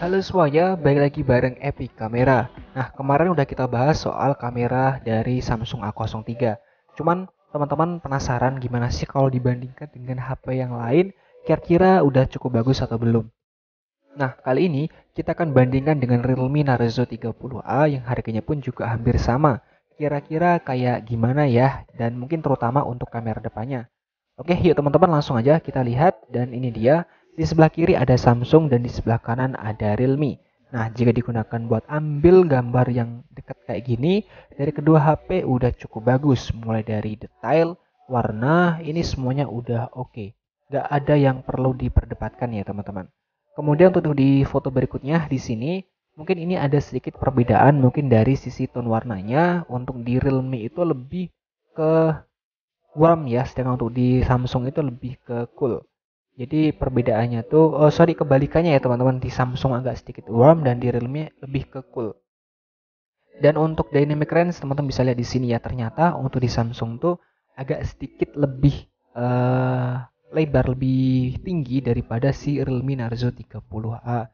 Halo semuanya, balik lagi bareng Epic Kamera. Nah, kemarin udah kita bahas soal kamera dari Samsung A03. Cuman teman-teman penasaran gimana sih kalau dibandingkan dengan HP yang lain, kira-kira udah cukup bagus atau belum? Nah, kali ini kita akan bandingkan dengan Realme Narzo 30A yang harganya pun juga hampir sama. Kira-kira kayak gimana ya? Dan mungkin terutama untuk kamera depannya. Oke, yuk teman-teman langsung aja kita lihat dan ini dia. Di sebelah kiri ada Samsung dan di sebelah kanan ada Realme. Nah, jika digunakan buat ambil gambar yang dekat kayak gini, dari kedua HP udah cukup bagus. Mulai dari detail, warna, ini semuanya udah oke. Gak ada yang perlu diperdebatkan ya teman-teman. Kemudian untuk di foto berikutnya di sini, mungkin ini ada sedikit perbedaan mungkin dari sisi tone warnanya. Untuk di Realme itu lebih ke warm ya, sedangkan untuk di Samsung itu lebih ke cool. Jadi perbedaannya tuh, oh sorry kebalikannya ya teman-teman, di Samsung agak sedikit warm dan di Realme lebih ke cool. Dan untuk dynamic range teman-teman bisa lihat di sini ya, ternyata untuk di Samsung tuh agak sedikit lebih eh, lebar, lebih tinggi daripada si Realme Narzo 30A.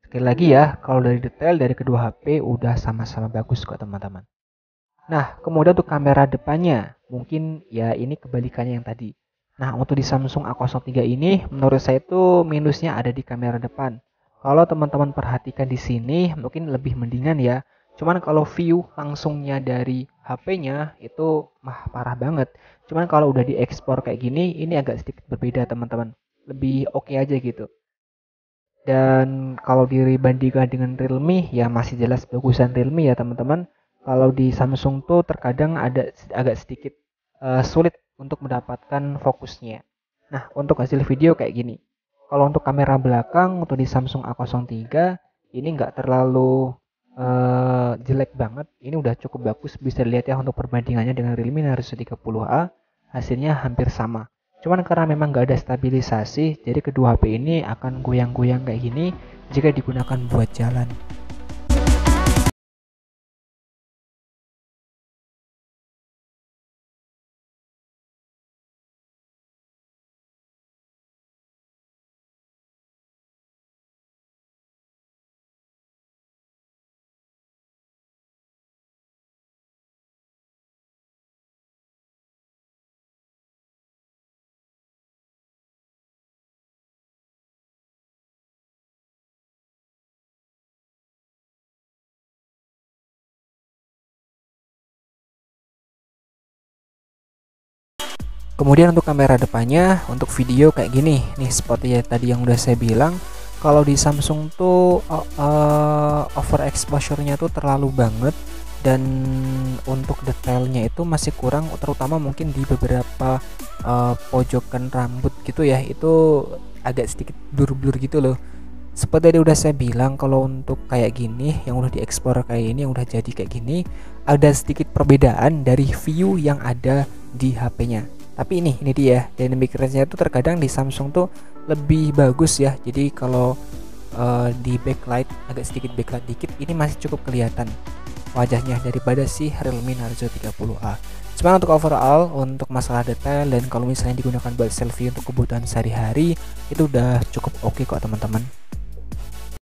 Sekali lagi ya, kalau dari detail dari kedua HP udah sama-sama bagus kok teman-teman. Nah, kemudian untuk kamera depannya, mungkin ya ini kebalikannya yang tadi. Nah, untuk di Samsung A03 ini, menurut saya itu minusnya ada di kamera depan. Kalau teman-teman perhatikan di sini, mungkin lebih mendingan ya. Cuman kalau view langsungnya dari HP-nya itu mah parah banget. Cuman kalau udah diekspor kayak gini, ini agak sedikit berbeda teman-teman. Lebih oke aja gitu. Dan kalau dibandingkan dengan Realme ya masih jelas bagusan Realme ya teman-teman. Kalau di Samsung tuh terkadang ada agak sedikit sulit untuk mendapatkan fokusnya. Nah, untuk hasil video kayak gini. Kalau untuk kamera belakang untuk di Samsung A03 ini nggak terlalu jelek banget. Ini udah cukup bagus, bisa dilihat ya untuk perbandingannya dengan Realme Narzo 30A hasilnya hampir sama. Cuman karena memang nggak ada stabilisasi, jadi kedua HP ini akan goyang-goyang kayak gini jika digunakan buat jalan. Kemudian untuk kamera depannya, untuk video kayak gini, nih seperti ya tadi yang udah saya bilang, kalau di Samsung tuh overexposure-nya tuh terlalu banget dan untuk detailnya itu masih kurang, terutama mungkin di beberapa pojokan rambut gitu ya, itu agak sedikit blur-blur gitu loh. Seperti tadi udah saya bilang, kalau untuk kayak gini yang udah diekspor kayak ini, yang udah jadi kayak gini, ada sedikit perbedaan dari view yang ada di HP-nya. Tapi ini dia dynamic range-nya itu terkadang di Samsung tuh lebih bagus ya. Jadi kalau di backlight agak sedikit backlight dikit, ini masih cukup kelihatan wajahnya daripada si Realme Narzo 30A. Cuma untuk overall, untuk masalah detail dan kalau misalnya digunakan buat selfie untuk kebutuhan sehari-hari, itu udah cukup oke kok teman-teman.